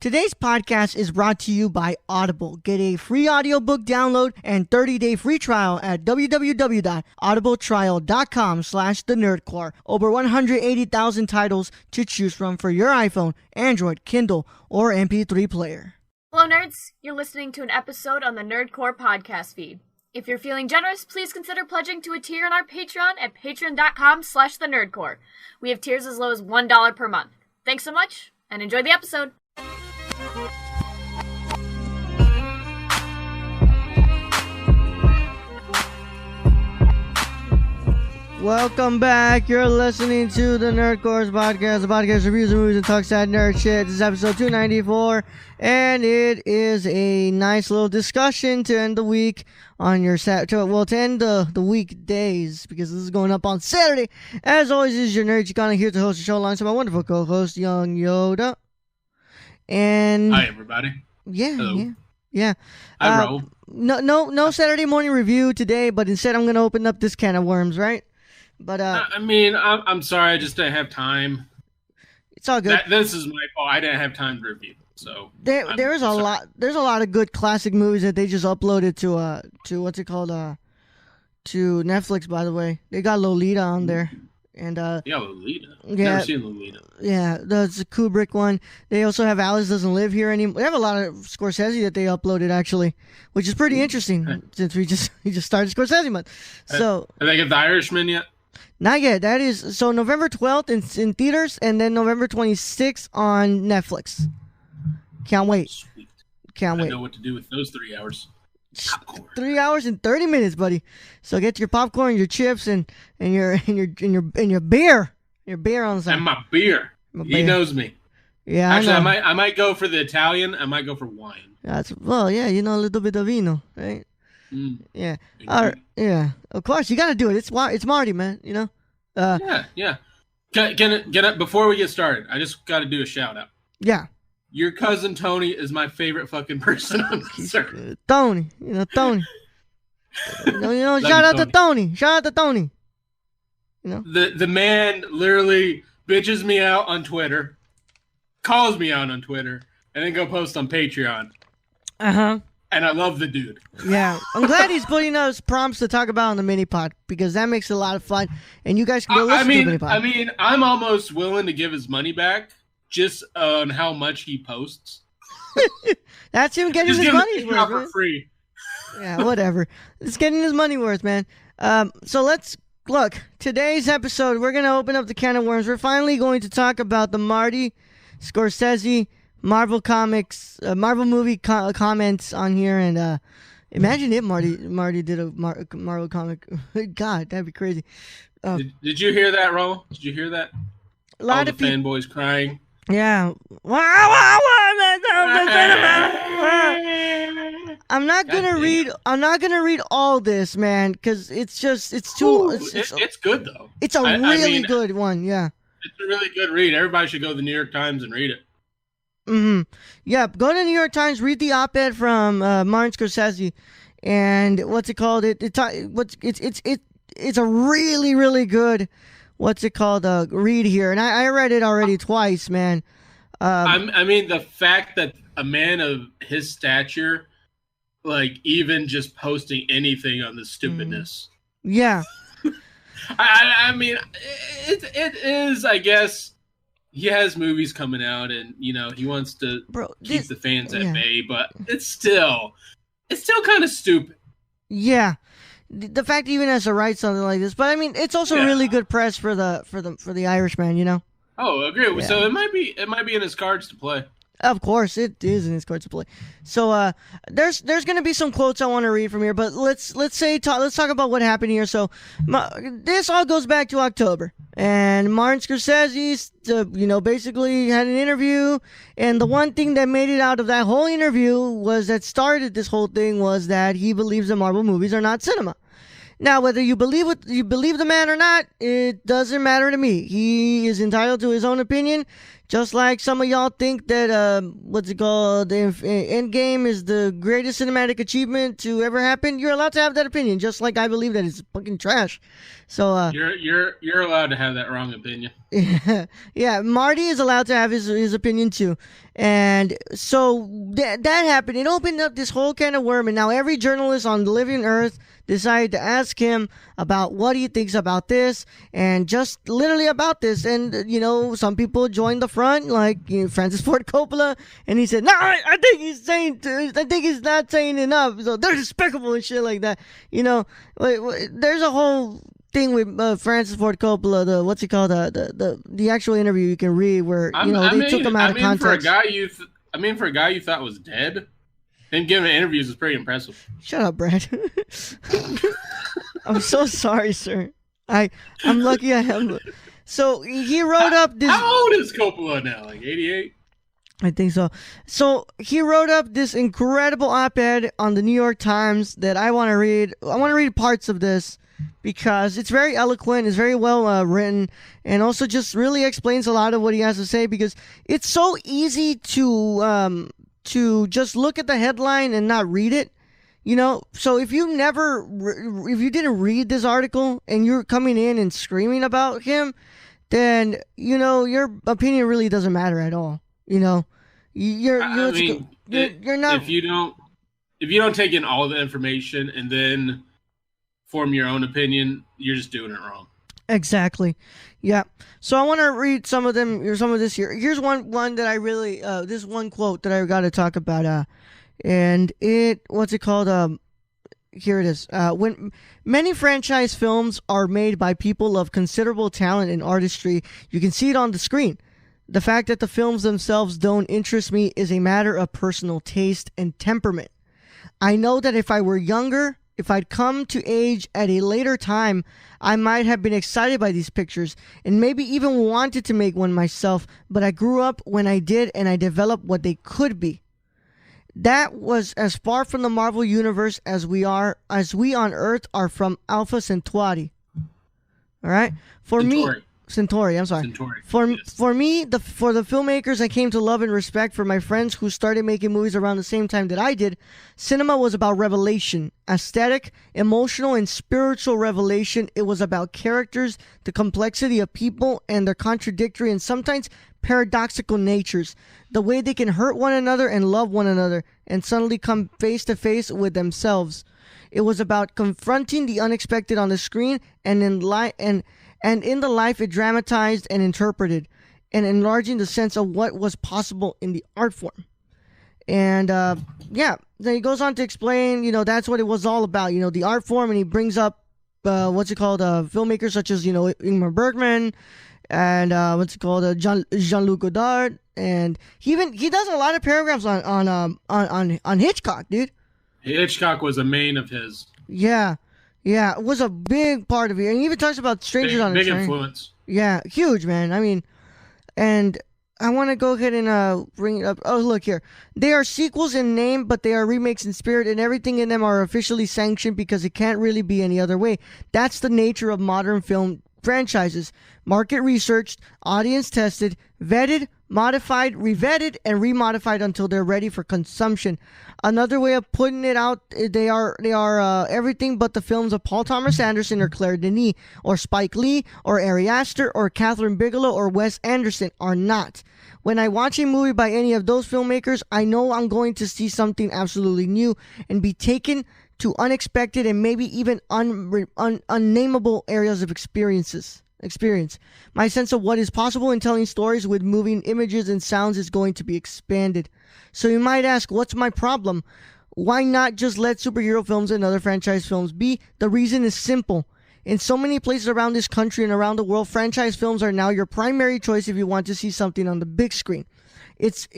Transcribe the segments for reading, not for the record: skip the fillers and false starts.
Today's podcast is brought to you by Audible. Get a free audiobook download and 30-day free trial at www.audibletrial.com/thenerdcore. Over 180,000 titles to choose from for your iPhone, Android, Kindle, or MP3 player. Hello, nerds. You're listening to an episode on the Nerdcore podcast feed. If you're feeling generous, please consider pledging to a tier on our Patreon at patreon.com/thenerdcore. We have tiers as low as $1 per month. Thanks so much, and enjoy the episode. Welcome back. You're listening to the Nerdcore podcast. The podcast reviews movies and talks sad nerd shit. This is episode 294, and it is a nice little discussion to end the week on your to end the weekdays, because this is going up on Saturday. As always, this is your nerd Chicana here to host the show alongside my wonderful co-host Young Yoda. And hi, everybody. Yeah. Hi, Raul. No Saturday morning review today, but instead I'm going to open up this can of worms, right? But I'm sorry, I just didn't have time. It's all good. This is my fault. I didn't have time to review. So there's a lot of good classic movies that they just uploaded to what's it called to Netflix. By the way, they got Lolita on there, and yeah, Lolita. Yeah, never seen Lolita. Yeah, that's a Kubrick one. They also have Alice Doesn't Live Here anymore. They have a lot of Scorsese that they uploaded actually, which is pretty interesting since we just started Scorsese month. So have they got The Irishman yet? Not yet. That is so November 12th in theaters, and then November 26th on Netflix. Can't wait. Sweet. Can't wait. I know what to do with those 3 hours. Popcorn. 3 hours and 30 minutes, buddy. So get your popcorn, your chips, and your beer. Your beer on the side. And my beer. He knows me. Yeah, actually, I know. I might go for the Italian. I might go for wine. Yeah, a little bit of vino, right? Yeah. Yeah. Of course, you got to do it. It's Marty, man. You know. Yeah. Get up before we get started. I just got to do a shout out. Yeah. Your cousin Tony is my favorite fucking person on this earth. Tony. Tony. Shout out to Tony. Shout out to Tony. The man literally bitches me out on Twitter, calls me out on Twitter, and then go post on Patreon. Uh-huh. And I love the dude. Yeah. I'm glad he's putting us prompts to talk about on the mini pod, because that makes it a lot of fun. And you guys can go listen to the mini pod. I mean, I'm almost willing to give his money back just on how much he posts. That's him getting his money's worth, for free. Yeah, whatever. It's getting his money worth, man. So let's look. Today's episode, we're going to open up the can of worms. We're finally going to talk about the Marty Scorsese Marvel Comics, Marvel movie comments on here, and imagine if Marty did a Marvel comic. God, that'd be crazy. Did you hear that, Ro? Did you hear that? A lot All of the fanboys crying. Yeah. I'm not gonna read all this, man, because it's too. It's good though. It's a really good one. Yeah. It's a really good read. Everybody should go to the New York Times and read it. Mm-hmm. Yeah, go to the New York Times, read the op-ed from Martin Scorsese, and what's it called? It's a really, really good read here, and I read it already twice, man. I mean, the fact that a man of his stature, like, even just posting anything on the stupidness. Yeah. I mean, it is, I guess. He has movies coming out, and he wants to keep the fans at bay, but it's still kind of stupid. Yeah, the fact he even has to write something like this, but I mean, it's also really good press for the Irishman, Oh, agree. Yeah. So it might be in his cards to play. Of course, it is in his cards to play. So there's going to be some quotes I want to read from here, but let's talk about what happened here. So this all goes back to October, and Martin Scorsese, basically had an interview, and the one thing that made it out of that whole interview that started this whole thing was that he believes that Marvel movies are not cinema. Now, whether you believe the man or not, it doesn't matter to me. He is entitled to his own opinion, just like some of y'all think that Endgame is the greatest cinematic achievement to ever happen. You're allowed to have that opinion, just like I believe that it's fucking trash. So you're allowed to have that wrong opinion. Yeah, Marty is allowed to have his opinion too. And so that happened. It opened up this whole can of worm, and now every journalist on the living earth decided to ask him about what he thinks about this, and just literally about this. And some people joined the front, like Francis Ford Coppola, and he said, "No, I think he's not saying enough. So they're despicable and shit like that." There's a whole thing with Francis Ford Coppola, the actual interview you can read where they took him out of context. For a guy you thought was dead, him giving interviews is pretty impressive. Shut up, Brad. I'm so sorry, sir. I'm lucky I have. So he wrote up this. How old is Coppola now? Like 88? I think so. So he wrote up this incredible op-ed on the New York Times that I want to read. I want to read parts of this, because it's very eloquent, it's very well written, and also just really explains a lot of what he has to say, because it's so easy to just look at the headline and not read it. So if you didn't read this article and you're coming in and screaming about him, then your opinion really doesn't matter at all. You're not. If you don't take in all the information and then form your own opinion, you're just doing it wrong. Exactly. Yeah. So I want to read some of this here. Here's one that I really this one quote that I got to talk about. And what's it called? Here it is. When many franchise films are made by people of considerable talent and artistry, you can see it on the screen. The fact that the films themselves don't interest me is a matter of personal taste and temperament. I know that if I were younger, if I'd come to age at a later time, I might have been excited by these pictures and maybe even wanted to make one myself, but I grew up when I did, and I developed what they could be. That was as far from the Marvel Universe as we on Earth are from Alpha Centauri. All right? Centauri, I'm sorry. Centauri. For me, for the filmmakers I came to love and respect, for my friends who started making movies around the same time that I did, cinema was about revelation, aesthetic, emotional, and spiritual revelation. It was about characters, the complexity of people, and their contradictory and sometimes paradoxical natures, the way they can hurt one another and love one another, and suddenly come face to face with themselves. It was about confronting the unexpected on the screen and in the life it dramatized and interpreted, and enlarging the sense of what was possible in the art form. And then he goes on to explain, that's what it was all about, the art form, and he brings up filmmakers such as Ingmar Bergman and Jean-Luc Godard, and he does a lot of paragraphs on Hitchcock, dude. Hitchcock was a main of his. Yeah, it was a big part of it. And he even talks about Strangers on a Train. Big influence. Yeah, huge, man. I mean, and I want to go ahead and bring it up. Oh, look here. They are sequels in name, but they are remakes in spirit, and everything in them are officially sanctioned because it can't really be any other way. That's the nature of modern film franchises. Market researched, audience tested, vetted, modified, revetted, and remodified until they're ready for consumption. Another way of putting it out, they are everything but the films of Paul Thomas Anderson or Claire Denis or Spike Lee or Ari Aster or Catherine Bigelow or Wes Anderson are not. When I watch a movie by any of those filmmakers, I know I'm going to see something absolutely new and be taken to unexpected and maybe even unnameable areas of experience. My sense of what is possible in telling stories with moving images and sounds is going to be expanded. So you might ask, what's my problem? Why not just let superhero films and other franchise films be? The reason is simple. In so many places around this country and around the world, franchise films are now your primary choice if you want to see something on the big screen. It's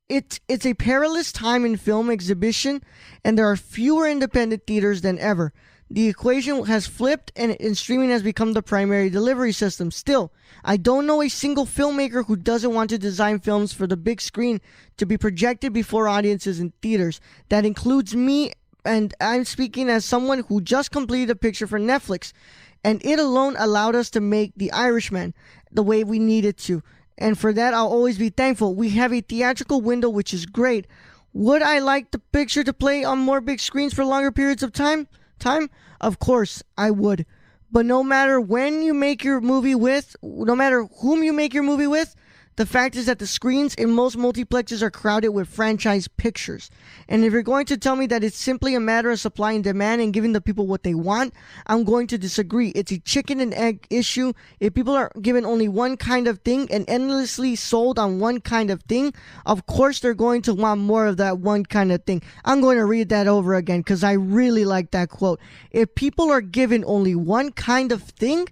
a perilous time in film exhibition, and there are fewer independent theaters than ever. The equation has flipped, and streaming has become the primary delivery system. Still, I don't know a single filmmaker who doesn't want to design films for the big screen to be projected before audiences in theaters. That includes me and I'm speaking as someone who just completed a picture for Netflix, and it alone allowed us to make The Irishman the way we needed to. And for that, I'll always be thankful. We have a theatrical window, which is great. Would I like the picture to play on more big screens for longer periods of time? Of course, I would. But no matter when you make your movie with, no matter whom you make your movie with, the fact is that the screens in most multiplexes are crowded with franchise pictures. And if you're going to tell me that it's simply a matter of supply and demand and giving the people what they want, I'm going to disagree. It's a chicken and egg issue. If people are given only one kind of thing and endlessly sold on one kind of thing, of course they're going to want more of that one kind of thing. I'm going to read that over again because I really like that quote. If people are given only one kind of thing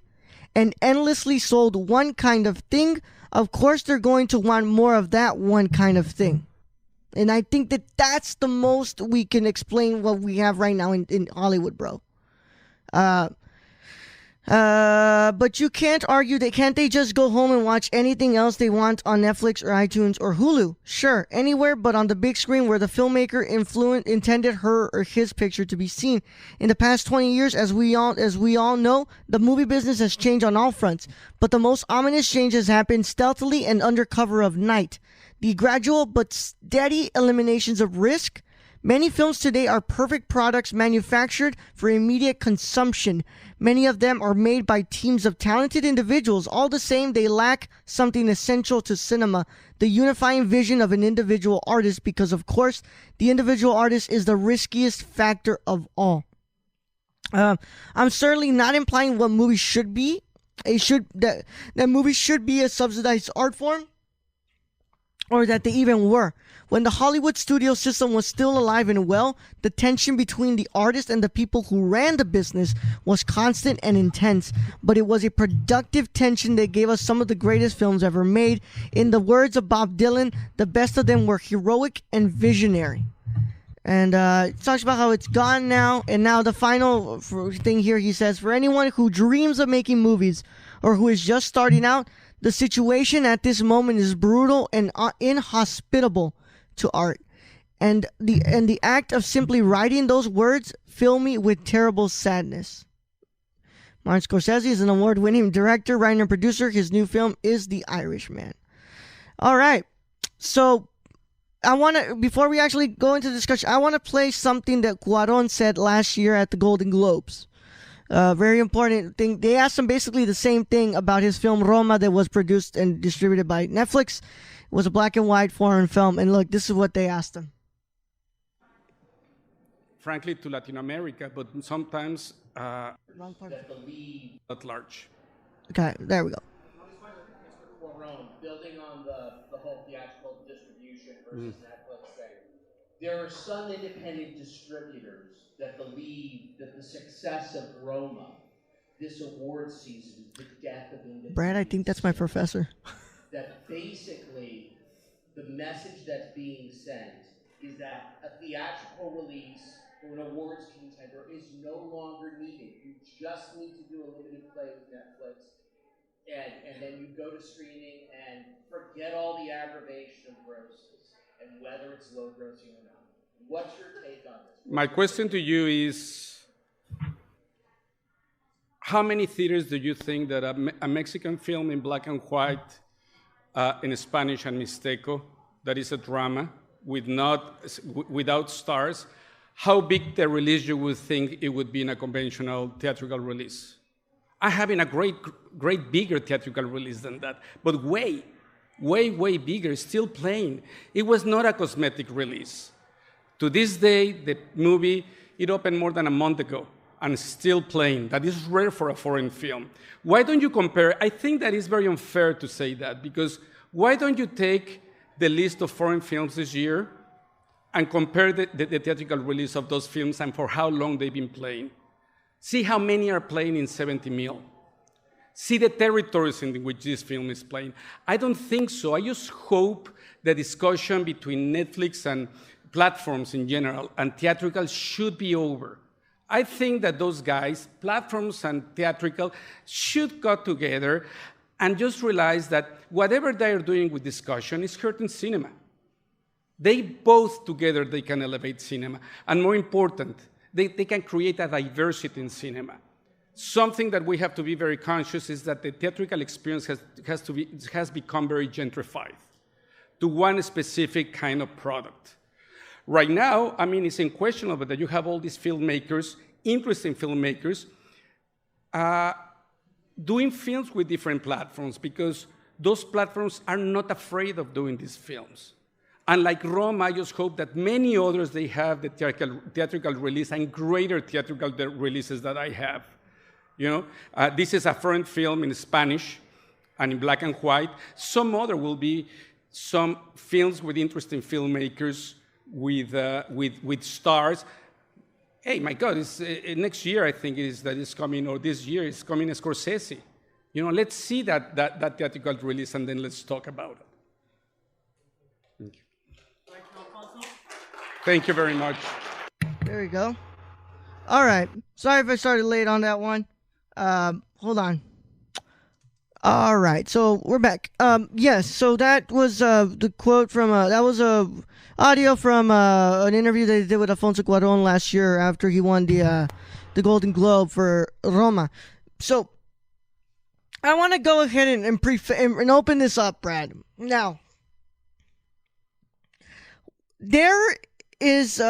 and endlessly sold one kind of thing, of course they're going to want more of that one kind of thing. And I think that that's the most we can explain what we have right now in Hollywood, bro. But you can't argue that can't they just go home and watch anything else they want on Netflix or iTunes or Hulu? Sure, anywhere but on the big screen where the filmmaker intended her or his picture to be seen. In the past 20 years, as we all know, the movie business has changed on all fronts. But the most ominous change has happened stealthily and under cover of night. The gradual but steady eliminations of risk. Many films today are perfect products manufactured for immediate consumption. Many of them are made by teams of talented individuals. All the same, they lack something essential to cinema, the unifying vision of an individual artist, because of course, the individual artist is the riskiest factor of all. I'm certainly not implying what movies should be. That movies should be a subsidized art form, or that they even were. When the Hollywood studio system was still alive and well, the tension between the artist and the people who ran the business was constant and intense, but it was a productive tension that gave us some of the greatest films ever made. In the words of Bob Dylan, the best of them were heroic and visionary. And it talks about how it's gone now. And now the final thing here, he says, for anyone who dreams of making movies or who is just starting out, the situation at this moment is brutal and inhospitable to art. And the act of simply writing those words fill me with terrible sadness. Martin Scorsese is an award-winning director, writer, and producer. His new film is The Irishman. All right. So before we actually go into discussion, I want to play something that Cuarón said last year at the Golden Globes. Very important thing. They asked him basically the same thing about his film Roma that was produced and distributed by Netflix. It was a black and white foreign film. And look, this is what they asked him. Frankly, to Latin America, but sometimes at large. Okay, there we go. Building on the whole theatrical distribution versus Netflix thing, there are some independent distributors that believe that the success of Roma, this award season, is the death of independent. Brad, I think that's my professor. That basically the message that's being sent is that a theatrical release or an awards contender is no longer needed. You just need to do a limited play with Netflix, and then you go to screening and forget all the aggravation of grosses and whether it's low grossing or not. What's your take on this? My question to you is, how many theaters do you think that a Mexican film in black and white, in Spanish and Mixteco, that is a drama without stars, how big the release you would think it would be in a conventional theatrical release? I have in a great bigger theatrical release than that, but way bigger, still playing. It was not a cosmetic release. To this day, the movie, it opened more than a month ago and still playing. That is rare for a foreign film. Why don't you compare? I think that is very unfair to say that, because why don't you take the list of foreign films this year and compare the theatrical release of those films and for how long they've been playing? See how many are playing in 70 mil. See the territories in which this film is playing. I don't think so. I just hope the discussion between Netflix and platforms in general and theatrical should be over. I think that those guys, platforms and theatrical, should get together and just realize that whatever they are doing with discussion is hurting cinema. They both together, they can elevate cinema. And more important, they can create a diversity in cinema. Something that we have to be very conscious is that the theatrical experience has become very gentrified to one specific kind of product. Right now, I mean, it's unquestionable that you have all these filmmakers, interesting filmmakers, doing films with different platforms, because those platforms are not afraid of doing these films. Unlike Roma, I just hope that many others, they have the theatrical release and greater theatrical releases that I have. You know, this is a foreign film in Spanish and in black and white. Some other will be some films with interesting filmmakers, with stars. Hey, my God, it's, next year I think it is that is coming, or this year is coming a Scorsese. You know, let's see that theatrical release and then let's talk about it. Thank you. Thank you very much. There we go. All right. Sorry if I started late on that one. Hold on. All right. So we're back. Yes. So that was the quote from that was audio from an interview they did with Alfonso Cuarón last year after he won the Golden Globe for Roma. So I want to go ahead and open this up, Brad. Now, there is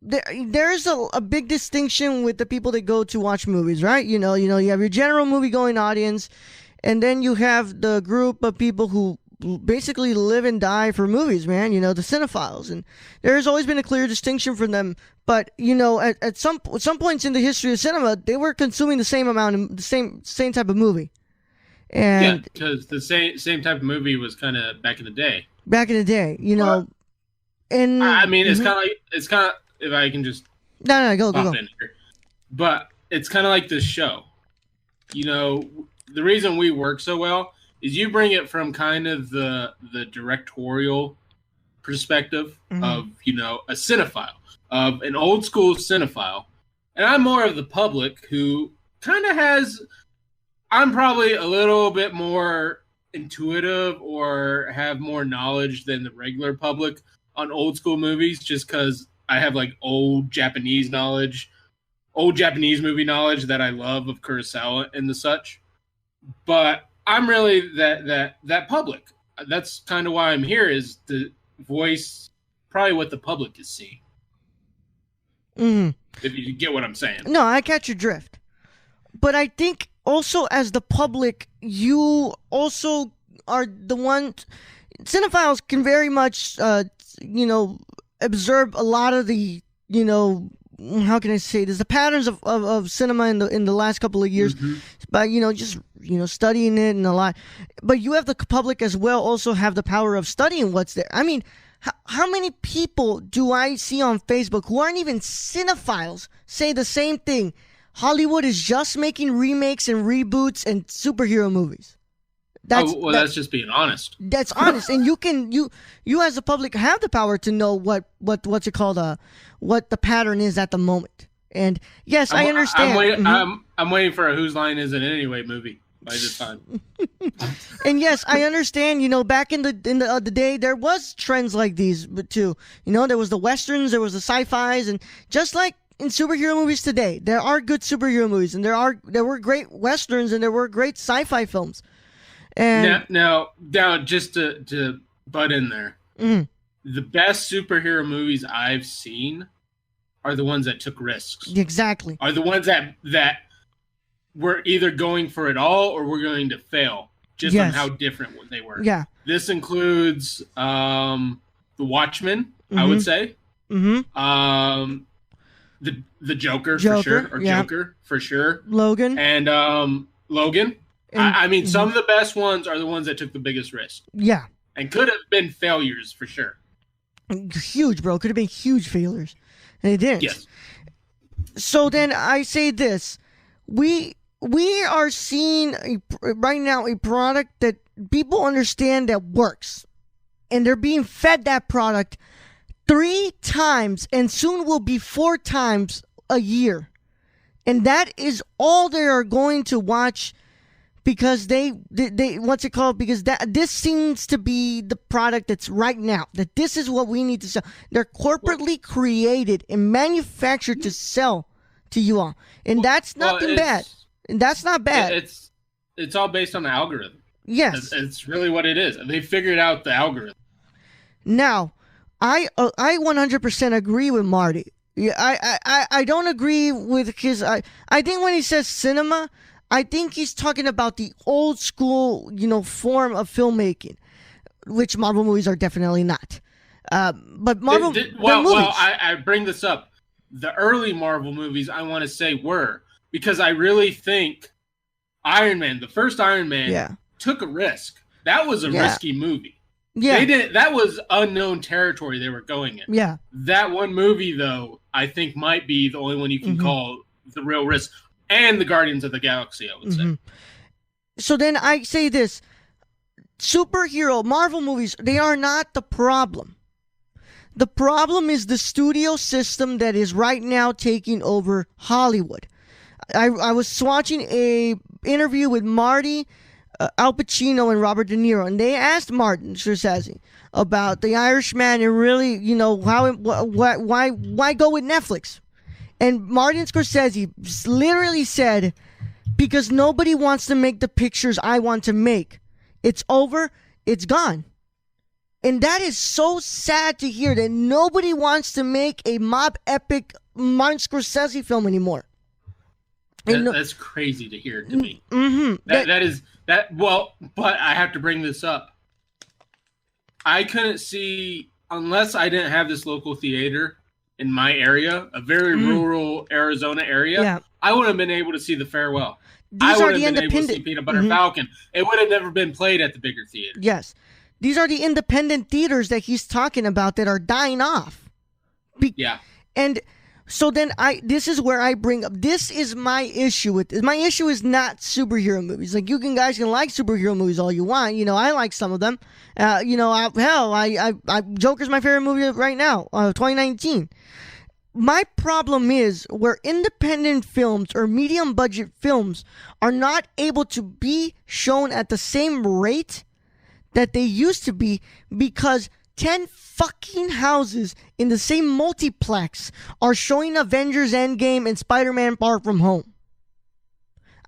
there's a big distinction with the people that go to watch movies, right? You know, you have your general movie-going audience, and then you have the group of people who basically live and die for movies, man. You know, the cinephiles, and there's always been a clear distinction for them. But you know, at some points in the history of cinema, they were consuming the same amount of the same type of movie. And yeah, because the same type of movie was kind of back in the day. Back in the day, you know. And I mean, it's kind of if I can just go in here. But it's kind of like this show. You know, the reason we work so well is you bring it from kind of the directorial perspective of, you know, a cinephile, of an old school cinephile, and I'm more of the public who kind of has. I'm probably a little bit more intuitive or have more knowledge than the regular public on old school movies, just because I have like old Japanese movie knowledge that I love of Kurosawa and the such. But I'm really that public. That's kind of why I'm here, is to voice probably what the public is seeing. If you get what I'm saying. No, I catch your drift. But I think also as the public, you also are the one. Cinephiles can very much, you know, observe a lot of the, you know, how can I say this? The patterns of cinema in the last couple of years, by, you know, just, you know, studying it and a lot. But you have the public as well also have the power of studying what's there. I mean, how many people do I see on Facebook who aren't even cinephiles say the same thing? Hollywood is just making remakes and reboots and superhero movies. That's just being honest. That's honest, and you as a public have the power to know what's it called, what the pattern is at the moment. And yes, I understand. I'm waiting for a Whose Line Is It Anyway movie by this time. And yes, I understand. You know, back in the day, there was trends like these, but too. You know, there was the westerns, there was the sci-fis, and just like in superhero movies today, there are good superhero movies, and there were great westerns, and there were great sci-fi films. And now, just to butt in there, the best superhero movies I've seen are the ones that took risks. Exactly. Are the ones that were either going for it all or were going to fail, just on how different they were. Yeah. This includes The Watchmen, I would say. The Joker for sure, or Joker for sure. Logan. And Logan. I mean, some of the best ones are the ones that took the biggest risk. Yeah. And could have been failures for sure. Huge, bro. Could have been huge failures. And they didn't. Yes. So then I say this. We are seeing right now a product that people understand that works. And they're being fed that product 3 times and soon will be 4 times a year. And that is all they are going to watch because they what's it called? Because this seems to be the product that's right now. That this is what we need to sell. They're corporately created and manufactured to sell to you all, and that's nothing bad. And that's not bad. It's all based on the algorithm. Yes, it's really what it is. They figured out the algorithm. Now, I 100% agree with Marty. Yeah, I don't agree with his. I think when he says cinema, I think he's talking about the old school, form of filmmaking, which Marvel movies are definitely not. But Marvel, well, I bring this up. The early Marvel movies, I want to say, were because I really think Iron Man, the first Iron Man, took a risk. That was a risky movie. Yeah, that was unknown territory they were going in. Yeah, that one movie though, I think might be the only one you can call the real risk, and the Guardians of the Galaxy, I would say. So then I say this: superhero Marvel movies, they are not the problem. The problem is the studio system that is right now taking over Hollywood. I was watching a interview with Marty, Al Pacino, and Robert De Niro, and they asked Martin Scorsese about The Irishman and really, why go with Netflix? And Martin Scorsese literally said, because nobody wants to make the pictures I want to make. It's over. It's gone. And that is so sad to hear that nobody wants to make a mob epic Martin Scorsese film anymore. That's crazy to hear to me. But I have to bring this up. I couldn't see, unless I didn't have this local theater in my area, a very rural Arizona area, I wouldn't have been able to see The Farewell. I would have been able to see Peanut Butter Falcon. It would have never been played at the bigger theater. Yes. These are the independent theaters that he's talking about that are dying off. And so then this is where I bring up, this is my issue with this. My issue is not superhero movies. Like, guys can like superhero movies all you want. I like some of them. Joker's my favorite movie right now, 2019. My problem is where independent films or medium budget films are not able to be shown at the same rate that they used to be, because 10 fucking houses in the same multiplex are showing Avengers Endgame and Spider-Man Far From Home.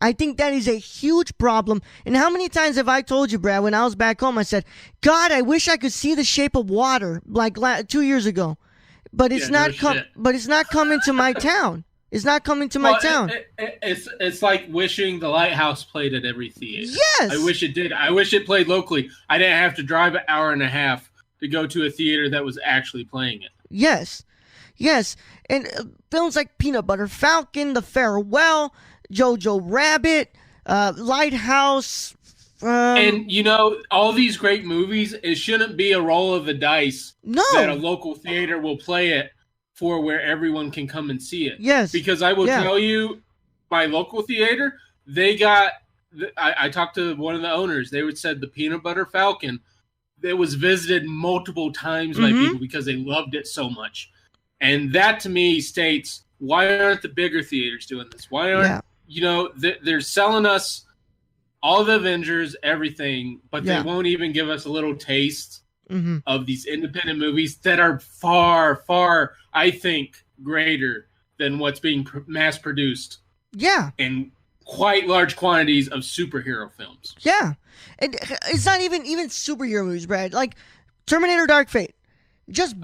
I think that is a huge problem. And how many times have I told you, Brad, when I was back home, I said, God, I wish I could see The Shape of Water like 2 years ago. But it's not coming to my town. It's not coming to my town. It's like wishing The Lighthouse played at every theater. Yes. I wish it did. I wish it played locally. I didn't have to drive an hour and a half to go to a theater that was actually playing it. Yes. And films like Peanut Butter Falcon, The Farewell, Jojo Rabbit, Lighthouse. And, all these great movies, it shouldn't be a roll of the dice that a local theater will play it for where everyone can come and see it. Yes. Because I will tell you, my local theater, they got, I talked to one of the owners, they said the Peanut Butter Falcon, it was visited multiple times by people because they loved it so much. And that to me states, why aren't the bigger theaters doing this? Why aren't, they're selling us all the Avengers, everything, but they won't even give us a little taste of these independent movies that are far, far, I think, greater than what's being mass produced. Yeah. In quite large quantities of superhero films. Yeah. And it's not even superhero movies, Brad. Like Terminator Dark Fate just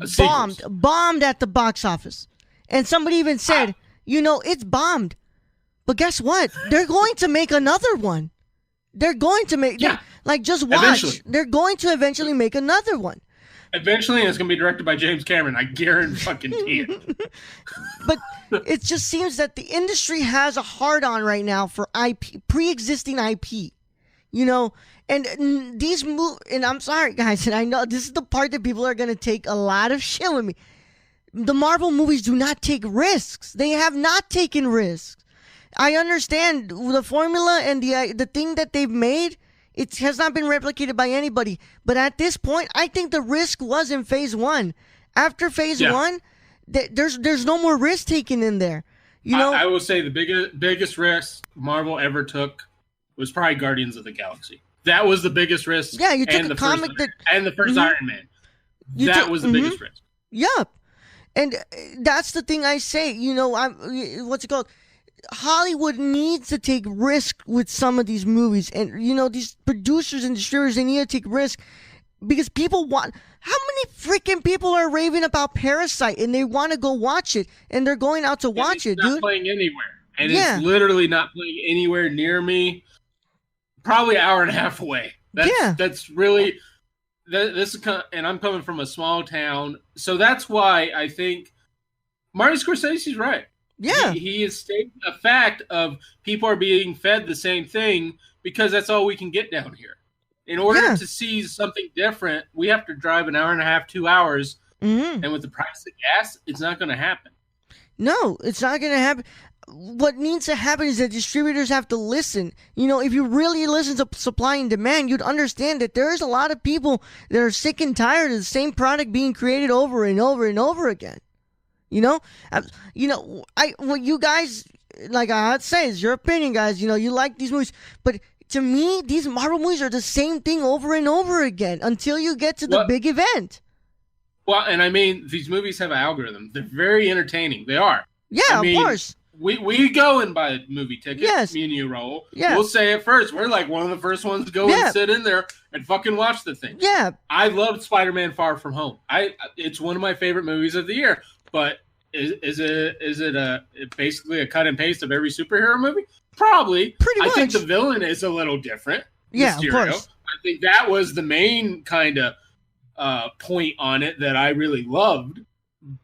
bombed at the box office. And somebody even said, it's bombed. But guess what? They're going to make another one. They're going to make, just watch. Eventually. They're going to eventually make another one. Eventually, and it's going to be directed by James Cameron. I guarantee it. But it just seems that the industry has a hard-on right now for IP, pre-existing IP. And these and I'm sorry, guys, and I know this is the part that people are going to take a lot of shit with me. The Marvel movies do not take risks. They have not taken risks. I understand the formula and the thing that they've made. It has not been replicated by anybody. But at this point, I think the risk was in phase one. After phase one, there's no more risk taken in there. I will say the biggest risk Marvel ever took was probably Guardians of the Galaxy. That was the biggest risk. Yeah, you took a comic and the first Iron Man. That was the biggest risk. Yeah, and that's the thing I say. You know, what's it called? Hollywood needs to take risk with some of these movies, and you know, these producers and distributors, they need to take risk because people want. How many freaking people are raving about Parasite and they want to go watch it, and they're going out to watch it, dude? It's not playing anywhere, and it's literally not playing anywhere near me. Probably an hour and a half away. That's really this is, and I'm coming from a small town, so that's why I think Martin Scorsese's right. Yeah, he is stating a fact of people are being fed the same thing because that's all we can get down here. In order to see something different, we have to drive an hour and a half, 2 hours, and with the price of gas, it's not going to happen. No, it's not going to happen. What needs to happen is that distributors have to listen. You know, if you really listen to supply and demand, you'd understand that there's a lot of people that are sick and tired of the same product being created over and over and over again. You know, what you guys, like I'd say, is your opinion, guys. You know, you like these movies, but to me, these Marvel movies are the same thing over and over again until you get to the big event. Well, and I mean, these movies have an algorithm. They're very entertaining. They are. Yeah, of course. We go and buy movie tickets. Yes. Me and you, Raul. Yeah. We'll say it first. We're like one of the first ones to go and sit in there and fucking watch the thing. Yeah. I loved Spider-Man Far From Home. It's one of my favorite movies of the year. But is it basically a cut and paste of every superhero movie? Probably. Pretty much. I think the villain is a little different. Yeah, Mysterio. of course. I think that was the main kind of point on it that I really loved.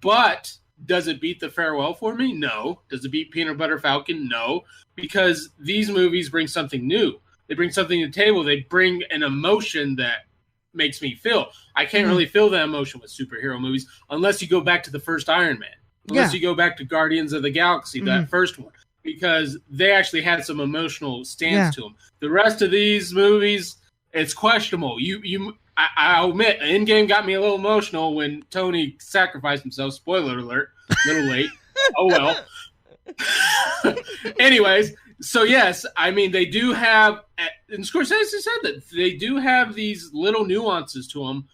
But does it beat The Farewell for me? No. Does it beat Peanut Butter Falcon? No. Because these movies bring something new. They bring something to the table. They bring an emotion that makes me feel. I can't really feel that emotion with superhero movies unless you go back to the first Iron Man. Unless you go back to Guardians of the Galaxy, that first one. Because they actually had some emotional stance to them. The rest of these movies, it's questionable. I'll admit, Endgame got me a little emotional when Tony sacrificed himself. Spoiler alert. A little late. Oh, well. Anyways, so yes, I mean, they do have, and Scorsese said that, they do have these little nuances to them,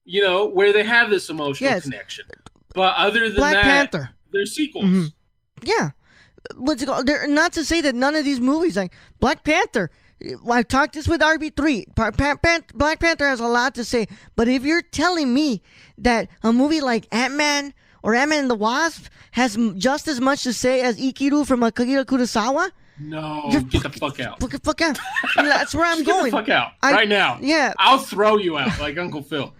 you know, where they have this emotional connection. But other than Black Panther. They're sequels. Mm-hmm. Yeah. What's it called? Not to say that none of these movies, like Black Panther, I've talked this with RB3. Black Panther has a lot to say. But if you're telling me that a movie like Ant-Man or Ant-Man and the Wasp has just as much to say as Ikiru from Akira Kurosawa, no, get the fuck out. Get the fuck out. That's where I'm going. Get the fuck out right now. Yeah. I'll throw you out like Uncle Phil.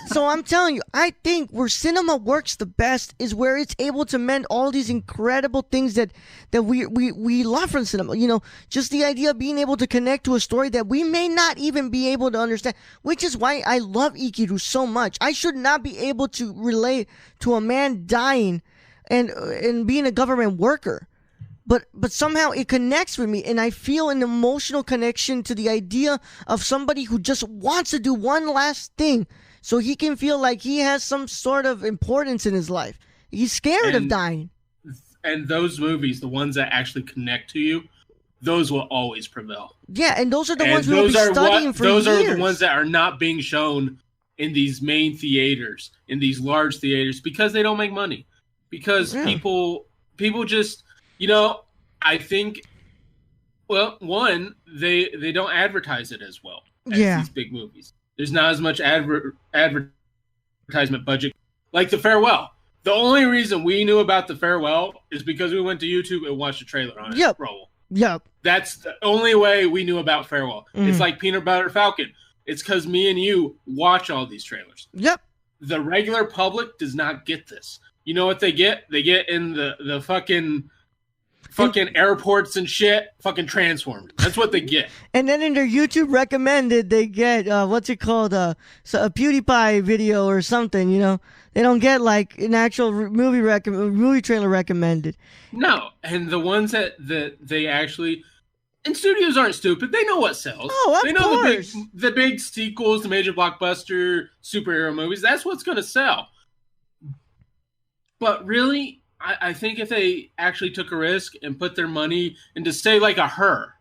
So I'm telling you, I think where cinema works the best is where it's able to mend all these incredible things that we love from cinema. You know, just the idea of being able to connect to a story that we may not even be able to understand, which is why I love Ikiru so much. I should not be able to relate to a man dying and being a government worker. But somehow it connects with me, and I feel an emotional connection to the idea of somebody who just wants to do one last thing so he can feel like he has some sort of importance in his life. He's scared of dying. And those movies, the ones that actually connect to you, those will always prevail. Yeah, and those are the ones we'll be studying for years. Those are the ones that are not being shown in these main theaters, in these large theaters, because they don't make money. Because people just... You know, I think, well, one, they don't advertise it as well as these big movies. There's not as much advertisement budget. Like The Farewell. The only reason we knew about The Farewell is because we went to YouTube and watched a trailer on it. Yep. Roll. Yep. That's the only way we knew about Farewell. It's like Peanut Butter Falcon. It's because me and you watch all these trailers. Yep. The regular public does not get this. You know what they get? They get in the fucking airports and shit, fucking Transformers. That's what they get. And then in their YouTube recommended, they get, what's it called? A PewDiePie video or something, you know? They don't get like an actual movie trailer recommended. No. And the ones that they actually, and studios aren't stupid. They know what sells. Oh, of course. They know the big sequels, the major blockbuster superhero movies. That's what's going to sell. But really, I think if they actually took a risk and put their money into, say, like a Her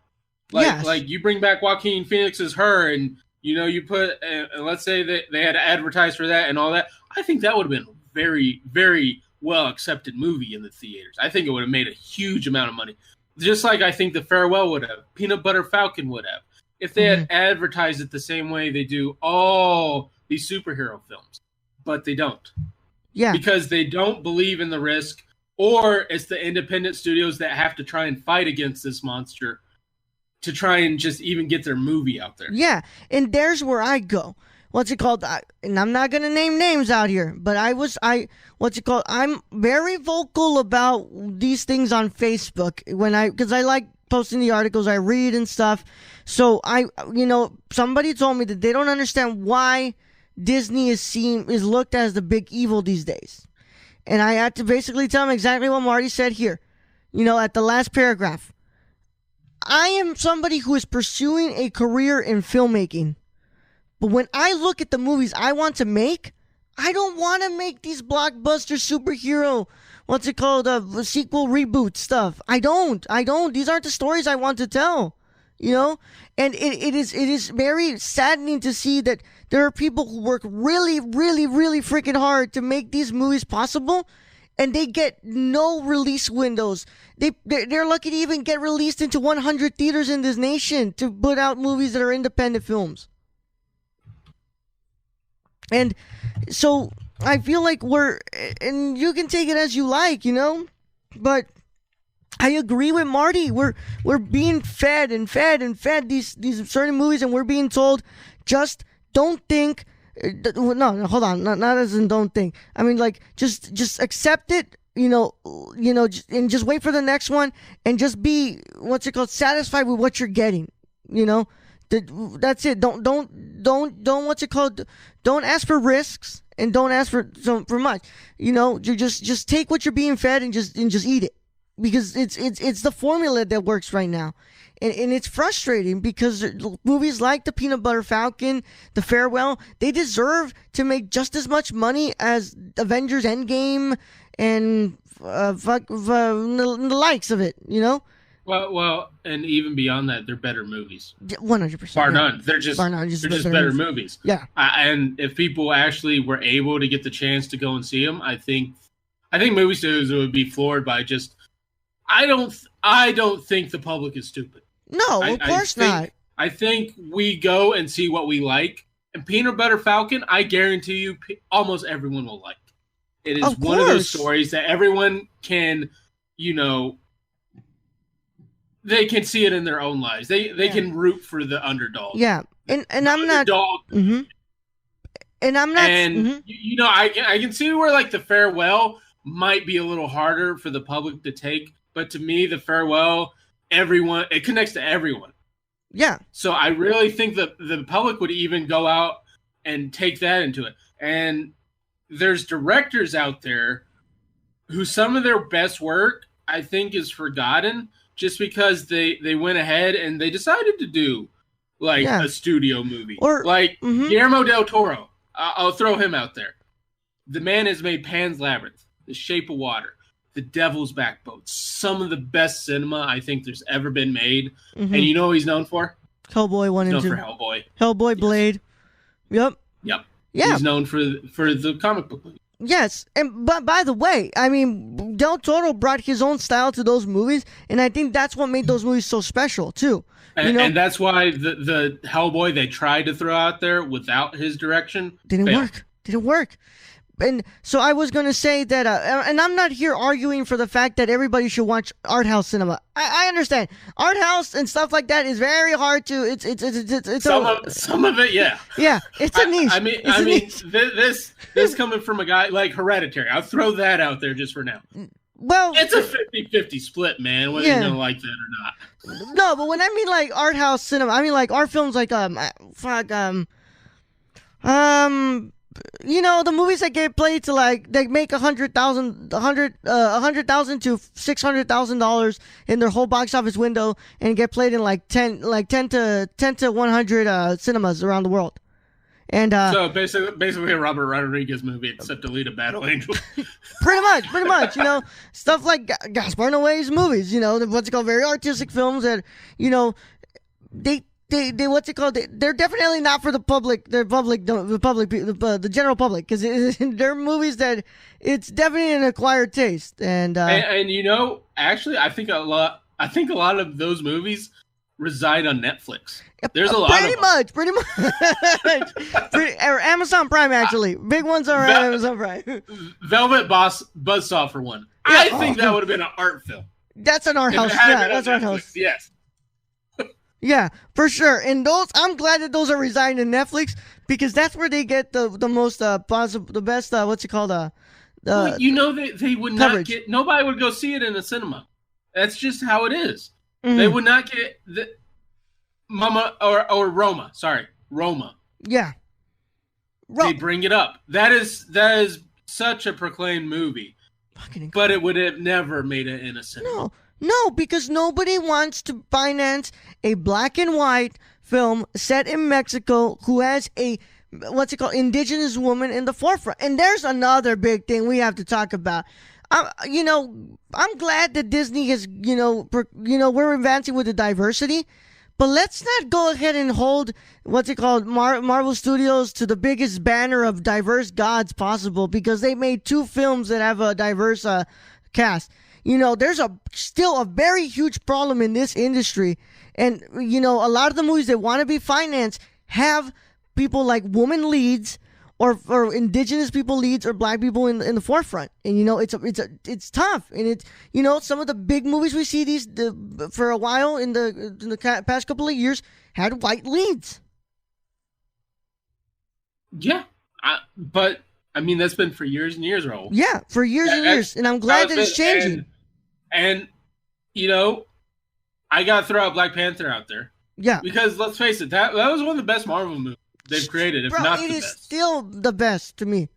Like you bring back Joaquin Phoenix as her, and you put, let's say that they had to advertise for that and all that. I think that would have been a very, very well accepted movie in the theaters. I think it would have made a huge amount of money. Just like I think The Farewell would have, Peanut Butter Falcon would have, if they had advertised it the same way they do all these superhero films. But they don't. Yeah. Because they don't believe in the risk, or it's the independent studios that have to try and fight against this monster to try and just even get their movie out there. Yeah, and there's where I go. What's it called? And I'm not gonna name names out here, but I'm very vocal about these things on Facebook because I like posting the articles I read and stuff. So somebody told me that they don't understand why Disney is looked as the big evil these days, and I had to basically tell them exactly what Marty said here. At the last paragraph. I am somebody who is pursuing a career in filmmaking. But when I look at the movies I want to make, I don't want to make these blockbuster superhero, sequel reboot stuff. I don't. These aren't the stories I want to tell, And it is very saddening to see that there are people who work really, really, really freaking hard to make these movies possible, and they get no release windows. They're lucky to even get released into 100 theaters in this nation to put out movies that are independent films. And so I feel like and you can take it as you like, but I agree with Marty. We're being fed and fed and fed these certain movies, and we're being told just don't think. No, hold on. Not as in don't think. I mean, like, just accept it, and just wait for the next one, and just be, satisfied with what you're getting, That's it. Don't don't ask for risks, and don't ask for much. You just take what you're being fed and just eat it, because it's the formula that works right now. And it's frustrating because movies like The Peanut Butter Falcon, The Farewell, they deserve to make just as much money as Avengers Endgame and the likes of it, Well, and even beyond that, they're better movies. 100%. Bar none. They're just better movies. Yeah. And if people actually were able to get the chance to go and see them, I think movie studios would be floored by just. I don't think the public is stupid. No, of course not. I think we go and see what we like. And Peanut Butter Falcon, I guarantee you, almost everyone will like. It is one of those stories that everyone can, they can see it in their own lives. They can root for the underdog. Yeah, and I'm not. Mm-hmm. And I'm not. And I can see where like The Farewell might be a little harder for the public to take, but to me, The Farewell, it connects to everyone. Yeah. So I really think that the public would even go out and take that into it. And there's directors out there who some of their best work, I think, is forgotten just because they went ahead and they decided to do a studio movie. Or Guillermo del Toro. I'll throw him out there. The man has made Pan's Labyrinth, The Shape of Water, The Devil's Backbone, some of the best cinema I think there's ever been made. And you know what he's known for? Hellboy 1 and 2. He's known for Hellboy. Hellboy, yes. Blade. Yep. Yeah. He's known for the comic book movie. Yes, but by the way, I mean, Del Toro brought his own style to those movies, and I think that's what made those movies so special too. And that's why the Hellboy they tried to throw out there without his direction didn't work. And so I was going to say that, and I'm not here arguing for the fact that everybody should watch art house cinema. I understand art house and stuff like that is very hard to. It's some of it, yeah. Yeah, it's a niche. I mean, this coming from a guy like Hereditary. I'll throw that out there just for now. Well, it's a 50-50 split, man. Whether you're gonna like that or not. No, but when I mean like art house cinema, I mean like art films like the movies that get played to they make $100,000 to $600,000 in their whole box office window and get played in 10 to 100 cinemas around the world. And so basically a Robert Rodriguez movie except Alita Battle Angel. pretty much, stuff like Gaspar Noé's movies, what's it called, very artistic films that, they what's it called? They're definitely not for the public. They're the general public, because they're movies that it's definitely an acquired taste. And you know, actually, I think a lot of those movies reside on Netflix. There's a lot pretty much, or Amazon Prime, actually. Big ones are on Amazon Prime. Velvet Buzzsaw for one. I think that would have been an art film. That's an art house. Yeah, that's art house. Yes. Yeah, for sure. And those, I'm glad that those are residing in Netflix, because that's where they get the most possible, the best. What's it called? Well, you know, they would coverage. not get. Nobody would go see it in a cinema. That's just how it is. Mm-hmm. They would not get the Mama or Roma. Sorry, Roma. Yeah. They bring it up. That is such a proclaimed movie, but it would have never made it in a cinema. No, because nobody wants to finance a black and white film set in Mexico who has a, what's it called, indigenous woman in the forefront. And there's another big thing we have to talk about. You know, I'm glad that Disney is, we're advancing with the diversity, but let's not go ahead and hold, what's it called, Marvel Studios to the biggest banner of diverse gods possible, because they made 2 films that have a diverse cast. You know, there's still a very huge problem in this industry. And, you know, a lot of the movies that want to be financed have people like woman leads or indigenous people leads or black people in the forefront. And, you know, it's tough. And it's, you know, some of the big movies we see for a while in the past couple of years had white leads. Yeah. But, I mean, that's been for years and years, Raul. Yeah, for years and years. And I'm glad that it's changing. And, you know, I got to throw out Black Panther out there. Yeah. Because, let's face it, that was one of the best Marvel movies they've created, if not the best. It is still the best to me.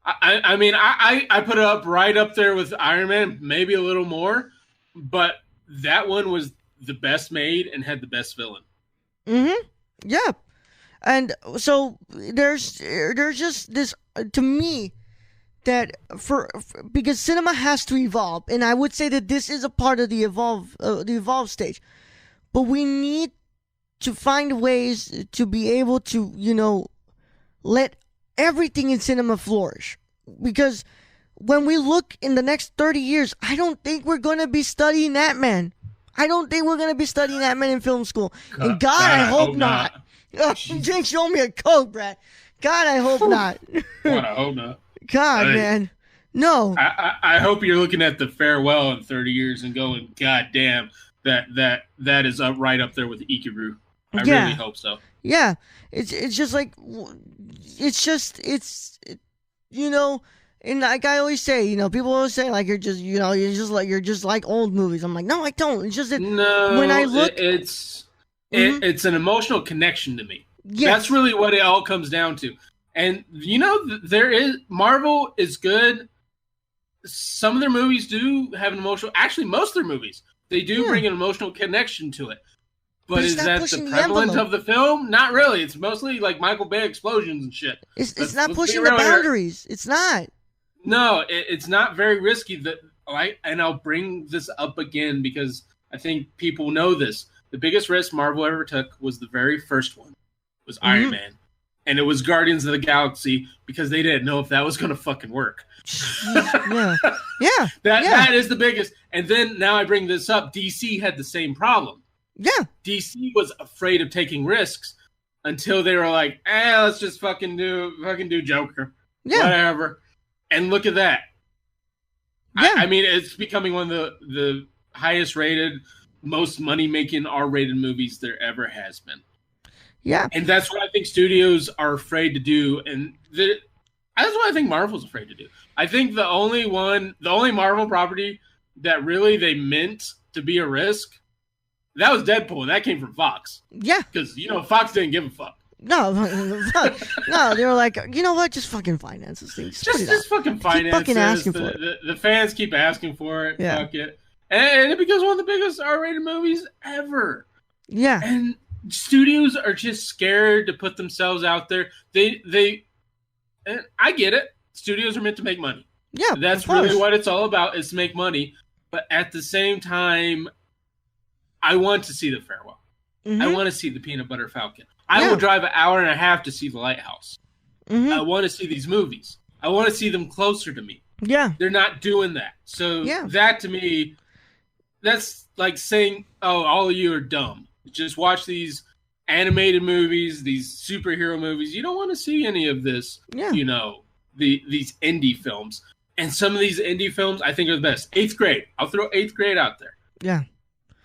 I mean, I put it up right up there with Iron Man, maybe a little more, but that one was the best made and had the best villain. Mm-hmm. Yeah. And so there's just this, to me, that because cinema has to evolve, and I would say that this is a part of the evolve stage, but we need to find ways to be able to, you know, let everything in cinema flourish. Because when we look in the next 30 years, I don't think we're going to be studying that man. I don't think we're going to be studying that man in film school. And God, I hope not. Jake, show me a Coke, Brad. God, I hope not. God, I hope not. God, man. No. I hope you're looking at the farewell in 30 years and going, God damn, that is right up there with Ikiru. I really hope so. Yeah. It's just like, you know, and like I always say, you know, people always say like you're just like old movies. I'm like, no, I don't. It's just that when I look, it's an emotional connection to me. Yes. That's really what it all comes down to. And you know, Marvel is good. Some of their movies do have an emotional. Actually, most of their movies they do bring an emotional connection to it. But is that the prevalence of the film? Not really. It's mostly like Michael Bay explosions and shit. It's not pushing the boundaries. It's not. No, it's not very risky. And I'll bring this up again because I think people know this. The biggest risk Marvel ever took was the very first one. Was Iron Man. And it was Guardians of the Galaxy because they didn't know if that was going to fucking work. Yeah. That is the biggest. And then now I bring this up. DC had the same problem. Yeah. DC was afraid of taking risks until they were like, let's just fucking do Joker. Yeah. Whatever. And look at that. Yeah. I mean, it's becoming one of the highest rated, most money-making R-rated movies there ever has been. Yeah. And that's what I think studios are afraid to do. And that's what I think Marvel's afraid to do. I think the only Marvel property that really they meant to be a risk, that was Deadpool, and that came from Fox. Yeah. Because, you know, Fox didn't give a fuck. No, they were like, you know what? Just fucking finance this thing. Just fucking finance it. Fucking asking for it. The fans keep asking for it. Yeah. Fuck it. And it becomes one of the biggest R-rated movies ever. Yeah. And studios are just scared to put themselves out there. And I get it. Studios are meant to make money. Yeah, that's really what it's all about, is to make money. But at the same time, I want to see the farewell. I want to see the Peanut Butter Falcon. I will drive an hour and a half to see The Lighthouse. I want to see these movies. I want to see them closer to me. Yeah. They're not doing that. So that to me, that's like saying, oh, all of you are dumb. Just watch these animated movies, these superhero movies. You don't want to see any of this, you know, these indie films. And some of these indie films I think are the best. 8th Grade. I'll throw 8th Grade out there. Yeah.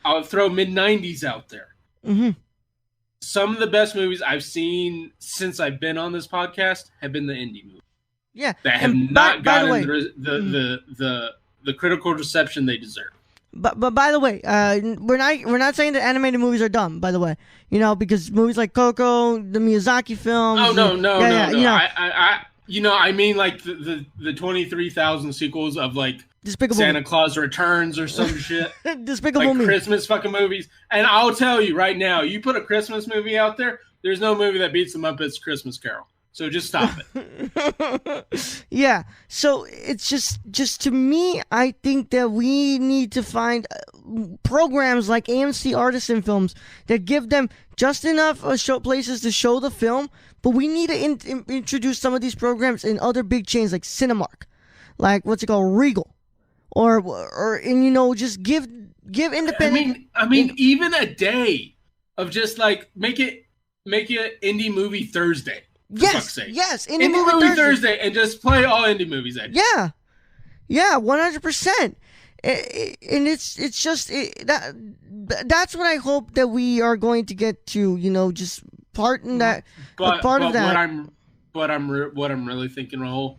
I'll throw mid-90s out there. Some of the best movies I've seen since I've been on this podcast have been the indie movies. Yeah. That have not gotten the critical reception they deserve. But by the way, we're not saying that animated movies are dumb. By the way, you know, because movies like Coco, the Miyazaki films. Oh no. You know, I mean like the 23,000 sequels of like Despicable Santa Claus Returns or some shit. Despicable like Me. Christmas fucking movies. And I'll tell you right now, you put a Christmas movie out there, there's no movie that beats the Muppets Christmas Carol. So just stop it. Yeah. So it's just to me, I think that we need to find programs like AMC Artisan Films that give them just enough show places to show the film, but we need to introduce some of these programs in other big chains like Cinemark, like what's it called, Regal, or and you know, just give independent. I mean, even a day of just like make it indie movie Thursday. Yes, indie movie Thursday, and just play all indie movies. Yeah, 100%. And it's just that's what I hope that we are going to get to. You know, just part of that. What I'm really thinking, Rahul,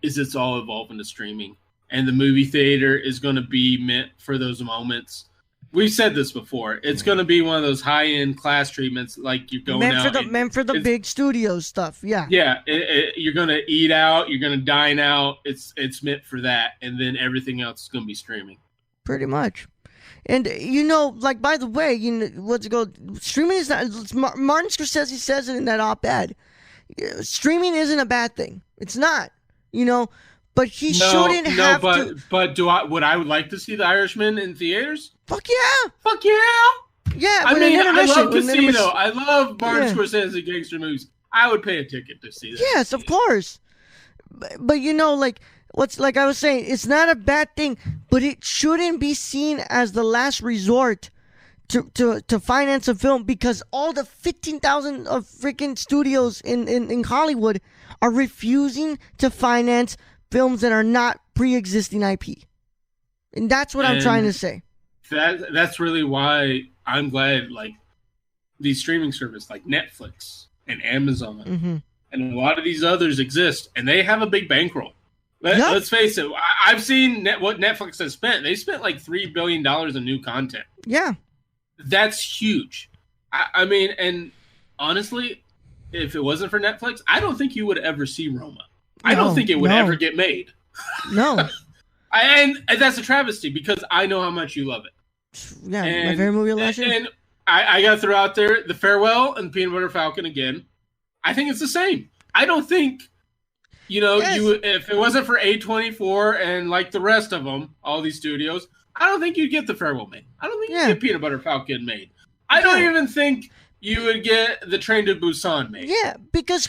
is it's all evolving to streaming, and the movie theater is going to be meant for those moments. We've said this before. It's going to be one of those high-end class treatments, like you're going meant for the big studio stuff. Yeah. Yeah, you're going to eat out. You're going to dine out. It's meant for that, and then everything else is going to be streaming. Pretty much. And you know, like by the way, you know what's it called? Streaming is not. Martin Scorsese says it in that op-ed. Streaming isn't a bad thing. It's not. You know. But he shouldn't have to. But would I like to see The Irishman in theaters? Fuck yeah! Fuck yeah! Yeah, I mean, I love Casino. I love Martin Scorsese gangster movies. I would pay a ticket to see that. Yes, of course. But you know, like I was saying, it's not a bad thing, but it shouldn't be seen as the last resort to finance a film, because all the 15,000 of freaking studios in Hollywood are refusing to finance films that are not pre-existing IP. And that's what I'm trying to say. That's really why I'm glad, like, these streaming services like Netflix and Amazon and a lot of these others exist, and they have a big bankroll. Let's face it. I've seen what Netflix has spent. They spent like $3 billion in new content. Yeah. That's huge. I mean, and honestly, if it wasn't for Netflix, I don't think you would ever see Roma. I don't think it would ever get made. No. And that's a travesty, because I know how much you love it. Yeah, my favorite movie of last year. And I got to throw out there The Farewell and Peanut Butter Falcon again. I think it's the same. I don't think, you know, if it wasn't for A24 and like the rest of them, all these studios, I don't think you'd get The Farewell made. I don't think you'd get Peanut Butter Falcon made. I don't even think you would get The Train to Busan made. Yeah, because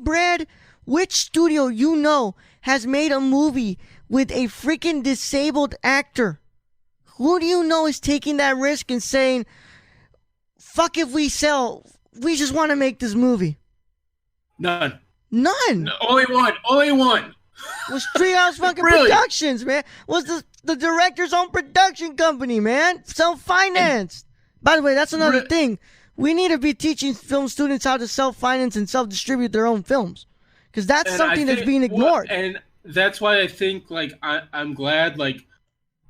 Brad, which studio you know has made a movie with a freaking disabled actor? Who do you know is taking that risk and saying, fuck if we sell, we just want to make this movie? None. No, only one. Was Treehouse fucking Productions, man. Was the director's own production company, man. Self-financed. By the way, that's another thing. We need to be teaching film students how to self-finance and self-distribute their own films, because that's something that's being ignored. And that's why I think, like, I'm glad, like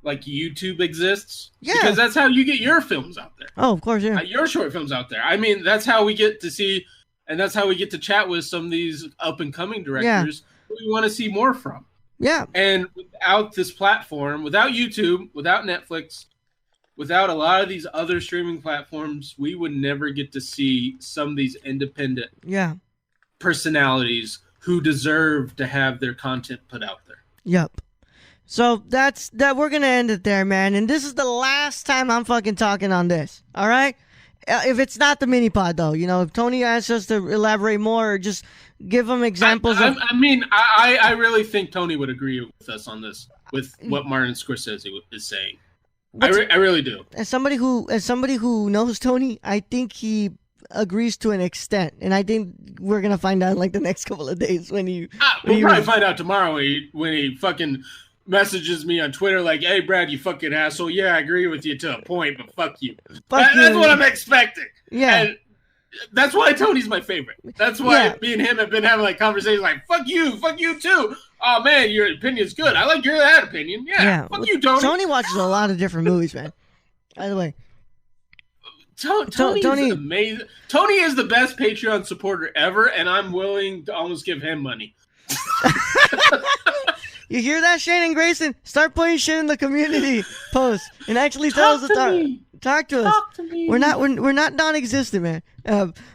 YouTube exists. Yeah. Because that's how you get your films out there. Oh, of course, yeah. Your short films out there. I mean, that's how we get to see, and that's how we get to chat with some of these up-and-coming directors who we want to see more from. Yeah. And without this platform, without YouTube, without Netflix, without a lot of these other streaming platforms, we would never get to see some of these independent personalities who deserve to have their content put out there. Yep. So that's that. We're gonna end it there, man. And this is the last time I'm fucking talking on this. All right. If it's not the mini pod, though, if Tony asks us to elaborate more or just give him examples I really think Tony would agree with us on this, with what Martin Scorsese is saying. I really do. As somebody who knows Tony, I think he agrees to an extent, and I think we're gonna find out in like the next couple of days we'll probably find out tomorrow when he fucking messages me on Twitter like, "Hey, Brad, you fucking asshole. Yeah, I agree with you to a point, but fuck you." That's what I'm expecting. Yeah. And that's why Tony's my favorite. That's why me and him have been having like conversations like, fuck you too. Oh, man, your opinion's good. I like that opinion. Yeah. Fuck you, Tony. Tony watches a lot of different movies, man. By the way. Tony is amazing. Tony is the best Patreon supporter ever, and I'm willing to almost give him money. You hear that, Shane and Grayson? Start putting shit in the community post and actually tell us to talk to us. Talk to me. We're not non-existent, man.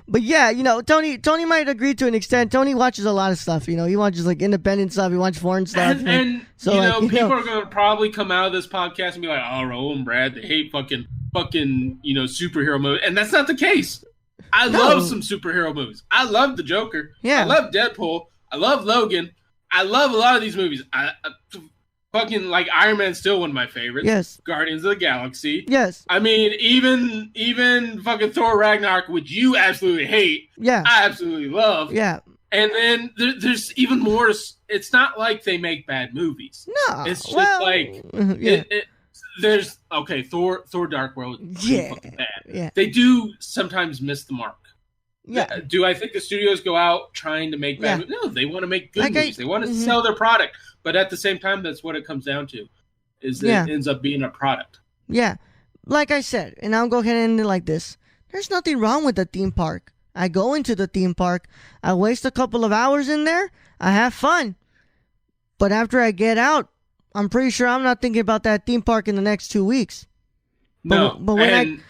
But yeah, Tony might agree to an extent. Tony watches a lot of stuff. He watches like independent stuff. He watches foreign stuff. And people are going to probably come out of this podcast and be like, "Oh, Raul and Brad, they hate fucking superhero movies," and that's not the case. I love some superhero movies. I love The Joker. Yeah. I love Deadpool. I love Logan. I love a lot of these movies. I fucking like Iron Man's still one of my favorites. Yes. Guardians of the Galaxy. Yes. I mean, even fucking Thor Ragnarok, which you absolutely hate. Yeah. I absolutely love. Yeah. And then there's even more. It's not like they make bad movies. No. It's just there's Thor Dark World is pretty fucking bad. Yeah. They do sometimes miss the mark. Yeah. Do I think the studios go out trying to make bad movies? No, they want to make good movies. They want to sell their product. But at the same time, that's what it comes down to, is that it ends up being a product. Yeah. Like I said, and I'll go ahead and end it like this. There's nothing wrong with the theme park. I go into the theme park. I waste a couple of hours in there. I have fun. But after I get out, I'm pretty sure I'm not thinking about that theme park in the next 2 weeks. But when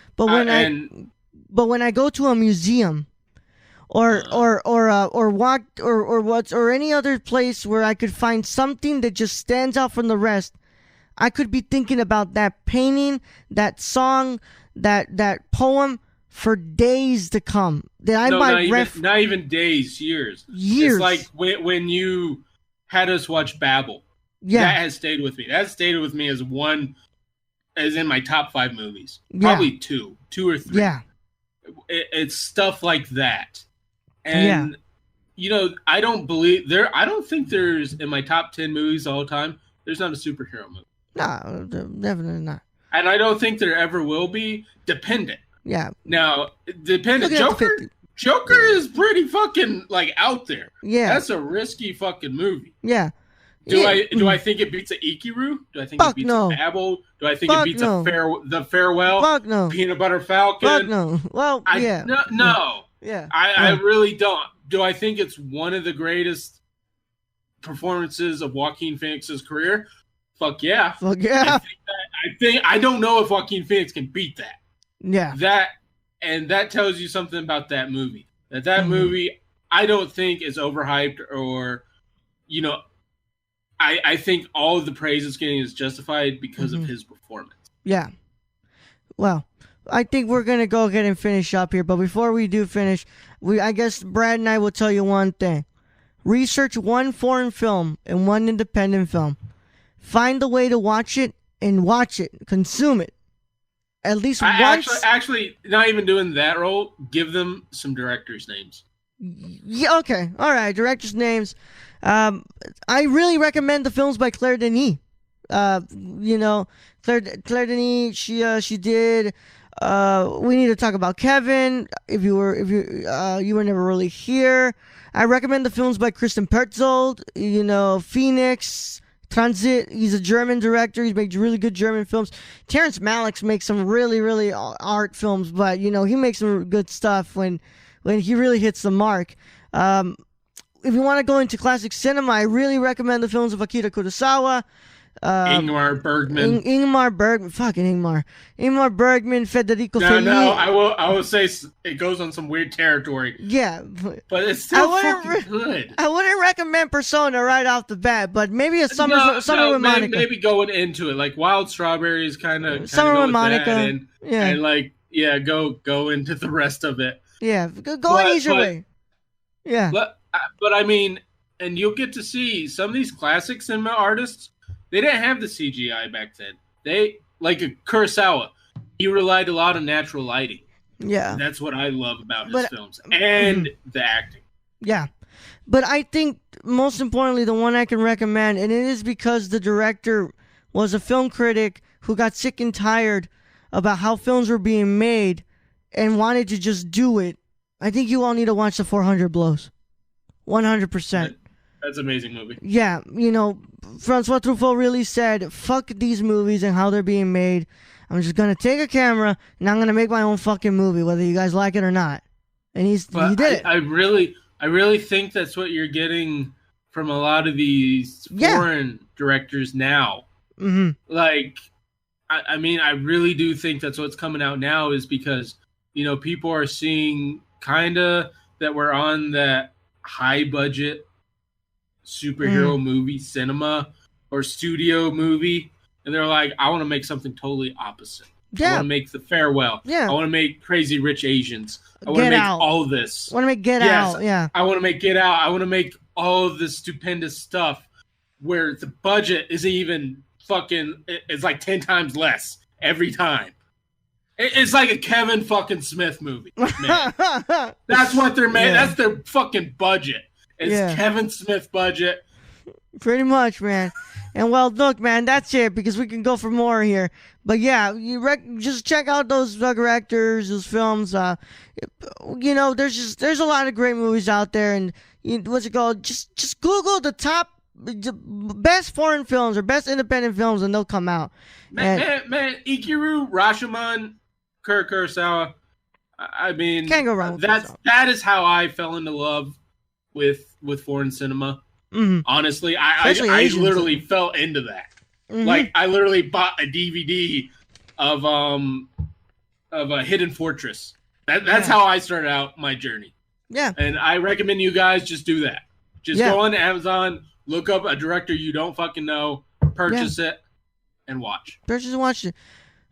I go to a museum, or any other place where I could find something that just stands out from the rest, I could be thinking about that painting, that song, that poem for days to come. Not even days, years. It's like when you had us watch Babel. Yeah, that has stayed with me. That stayed with me as in my top 5 movies. Probably two or three. Yeah, it's stuff like that. And I don't think there's in my top 10 movies all time, there's not a superhero movie. No, definitely not. And I don't think there ever will be. Dependent. Yeah. Now, Dependent. Joker is pretty fucking like out there. Yeah. That's a risky fucking movie. Yeah. Do I think it beats a Ikiru? Do I think it beats a Babel? Do I think it beats the Farewell? Fuck no. Peanut Butter Falcon? Fuck no. Well, yeah. No. Yeah. I really don't. Do I think it's one of the greatest performances of Joaquin Phoenix's career? Fuck yeah. Fuck yeah. I don't know if Joaquin Phoenix can beat that. Yeah. That tells you something about that movie. That movie, I don't think is overhyped or, I think all of the praise it's getting is justified because of his performance. Yeah. Well, I think we're going to go ahead and finish up here. But before we do finish, I guess Brad and I will tell you one thing. Research one foreign film and one independent film. Find a way to watch it and watch it. Consume it. At least once. Actually, not even doing that role. Give them some directors' names. Yeah, okay. All right. Directors' names. I really recommend the films by Claire Denis. Claire Denis, she did We Need to Talk About Kevin. If you were never really here. I recommend the films by Kristen Petzold, Phoenix, Transit. He's a German director. He makes really good German films. Terrence Malick makes some really, really art films, but he makes some good stuff when he really hits the mark. If you want to go into classic cinema, I really recommend the films of Akira Kurosawa. Ingmar Bergman. Ingmar Bergman. Fucking Ingmar. Ingmar Bergman, Federico Fellini. No, I will say it goes on some weird territory. Yeah. But it's still fucking good. I wouldn't recommend Persona right off the bat, but maybe a Summer with Monica. Maybe going into it. Like Wild Strawberries kind of Summer with Monica. And like, go into the rest of it. Yeah, go an easier way. Yeah. But I mean, and you'll get to see some of these classic cinema artists. They didn't have the CGI back then. They, like a Kurosawa, he relied a lot on natural lighting. Yeah. And that's what I love about his films. And the acting. Yeah. But I think, most importantly, the one I can recommend, and it is because the director was a film critic who got sick and tired about how films were being made and wanted to just do it. I think you all need to watch The 400 Blows. 100%. That's an amazing movie. Yeah, you know, Francois Truffaut really said, fuck these movies and how they're being made. I'm just going to take a camera and I'm going to make my own fucking movie, whether you guys like it or not. And he did it. I really think that's what you're getting from a lot of these foreign directors now. Mm-hmm. Like, I mean, I really do think that's what's coming out now is because, you know, people are seeing kind of that we're on that high budget superhero movie cinema or studio movie, and they're like, I want to make something totally opposite. I want to make The Farewell. I want to make Crazy Rich Asians. I want to make all this. I want to make Get Out. Yeah. I want to make Get Out. I want to make all of this stupendous stuff where the budget isn't even fucking, it's like 10 times less every time. It's like a Kevin fucking Smith movie, man. That's what they're made. That's their fucking budget. It's Kevin Smith budget. Pretty much, man. And well, look, man, that's it because we can go for more here. But yeah, just check out those directors, those films. You know, there's a lot of great movies out there, and what's it called? Just Google the top best foreign films or best independent films, and they'll come out. Man, Ikiru, Rashomon, Kurosawa. I mean, can't go wrong with that is how I fell into love with foreign cinema. Mm-hmm. Honestly, I literally fell into that. Mm-hmm. Like, I literally bought a DVD of a Hidden Fortress. That's how I started out my journey. Yeah, and I recommend you guys just do that. Just go on Amazon, look up a director you don't fucking know, purchase it, and watch. Purchase and watch it.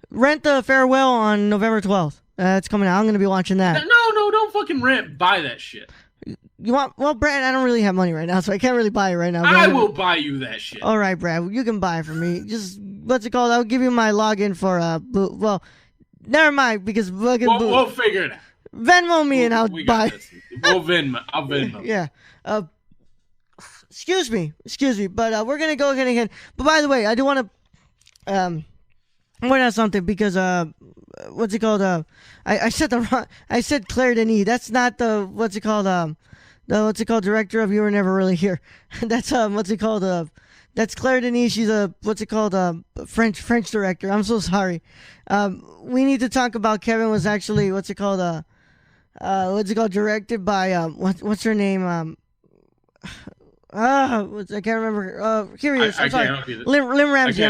Rent The Farewell on November 12th. It's coming out. I'm going to be watching that. No, don't fucking rent. Buy that shit. You want? Well, Brad, I don't really have money right now, so I can't really buy it right now. I will buy you that shit. All right, Brad, you can buy it for me. Just, what's it called? I'll give you my login for, well, never mind, because we'll figure it out. Venmo me and I'll buy. I'll Venmo. Yeah. Excuse me, but we're going to go ahead again. But by the way, I do want to point out something because, what's it called? I said Claire Denis. That's not the, what's it called? Director of You Were Never Really Here. That's, what's it called? That's Claire Denis. She's a, what's it called? French director. I'm so sorry. We need to talk about Kevin was actually, what's it called? Directed by, what's her name? I can't remember. Here he is. I'm sorry. Lynn Ramsey.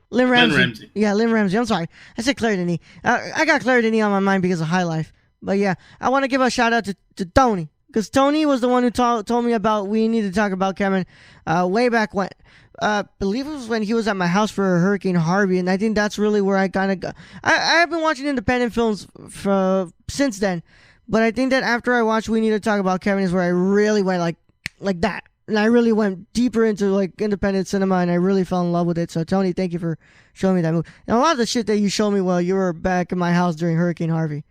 Lynn Ramsey. Yeah, Lynn Ramsey. I'm sorry. I said Claire Denis. I got Claire Denis on my mind because of High Life. But yeah, I want to give a shout out to Tony. Because Tony was the one who told me about we need to talk about Kevin way back when. Believe it was when he was at my house for Hurricane Harvey. And I think that's really where I kind of got. I have been watching independent films since then. But I think that after I watched We Need to Talk About Kevin is where I really went like that. And I really went deeper into like independent cinema, and I really fell in love with it. So Tony, thank you for showing me that movie. And a lot of the shit that you showed me while you were back in my house during Hurricane Harvey.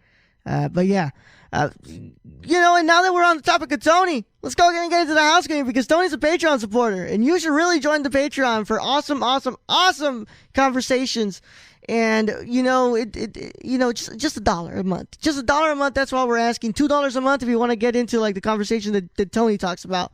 But yeah, you know. And now that we're on the topic of Tony, let's go ahead and get into the house game because Tony's a Patreon supporter, and you should really join the Patreon for awesome conversations. And you know, just $1 a month, just $1 a month. That's why we're asking $2 a month if you want to get into like the conversation that Tony talks about.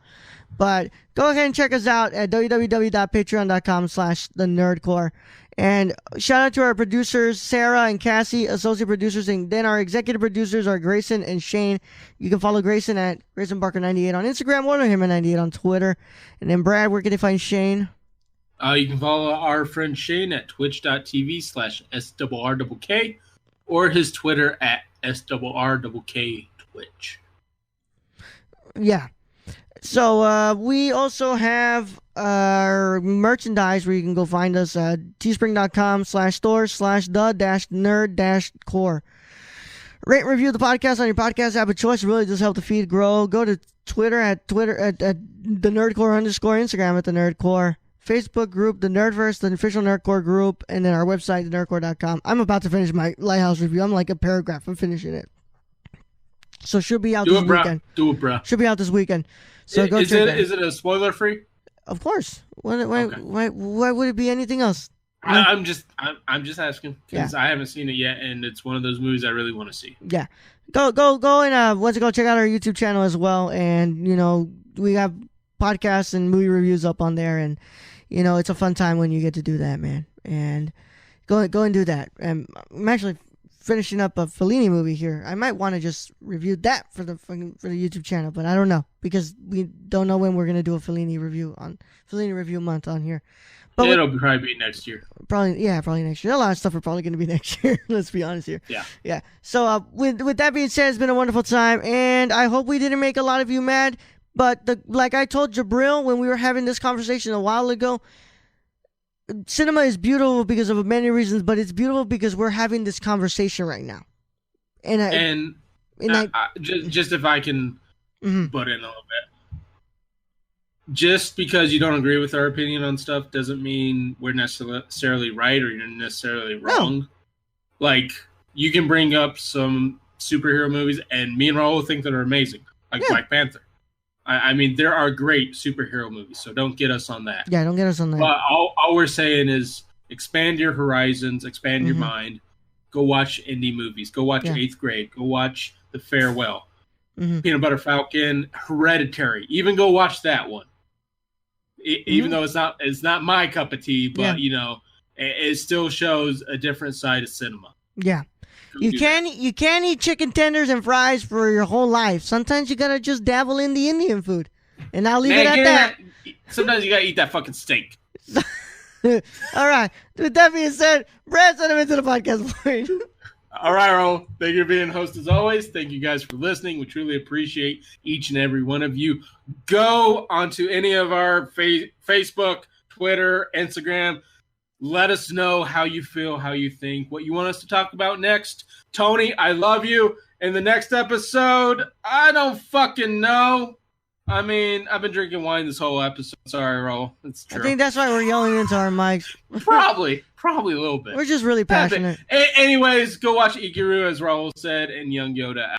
But go ahead and check us out at www.patreon.com/thenerdcore. And shout out to our producers, Sarah and Cassie, associate producers, and then our executive producers are Grayson and Shane. You can follow Grayson at GraysonBarker98 on Instagram, or him at 98 on Twitter. And then Brad, where can they find Shane? You can follow our friend Shane at twitch.tv/SRRKK or his Twitter at SRRKK Twitch. Yeah. So we also have our merchandise where you can go find us at teespring.com/store/the-nerd-core. Rate and review the podcast on your podcast app of choice. It really does help the feed grow. Go to Twitter at the Nerdcore _ Instagram at the Nerdcore, Facebook group the Nerdverse, the official Nerdcore group, and then our website thenerdcore.com. I'm about to finish my Lighthouse review. I'm like a paragraph. I'm finishing it. So should be out this weekend. Do it, bro. Should be out this weekend. So go check it. Is it a spoiler free? Of course. Why would it be anything else? I'm just asking because I haven't seen it yet, and it's one of those movies I really want to see. Yeah, go and go check out our YouTube channel as well, and we have podcasts and movie reviews up on there, and it's a fun time when you get to do that, man. And go and do that. And I'm actually finishing up a Fellini movie here. I might want to just review that for the YouTube channel, but I don't know because we don't know when we're gonna do a Fellini review month on here. But it'll probably be next year. Probably next year. A lot of stuff are probably going to be next year. Let's be honest here. Yeah. So with that being said, it's been a wonderful time, and I hope we didn't make a lot of you mad. But like I told Jabril when we were having this conversation a while ago, cinema is beautiful because of many reasons, but it's beautiful because we're having this conversation right now. Just if I can butt in a little bit. Just because you don't agree with our opinion on stuff doesn't mean we're necessarily right or you're necessarily wrong. No. Like, you can bring up some superhero movies, and me and Raul think that are amazing, like Black Panther. I mean, there are great superhero movies, so don't get us on that. Yeah, don't get us on that. But all we're saying is expand your horizons, expand your mind. Go watch indie movies. Go watch 8th Grade. Go watch The Farewell. Peanut Butter Falcon, Hereditary. Even go watch that one. Even though it's not my cup of tea, but it still shows a different side of cinema. Yeah. You can't eat chicken tenders and fries for your whole life. Sometimes you gotta just dabble in the Indian food. And I'll leave it at that. Sometimes you gotta eat that fucking steak. All right. With that being said, Brad, send him into the podcast point. All right, Raul. Thank you for being host as always. Thank you guys for listening. We truly appreciate each and every one of you. Go onto any of our Facebook, Twitter, Instagram. Let us know how you feel, how you think, what you want us to talk about next. Tony, I love you. In the next episode, I don't fucking know. I mean, I've been drinking wine this whole episode. Sorry, Raul. It's true. I think that's why we're yelling into our mics. Probably a little bit. We're just really passionate. Anyways, go watch Ikiru, as Raul said, and Young Yoda.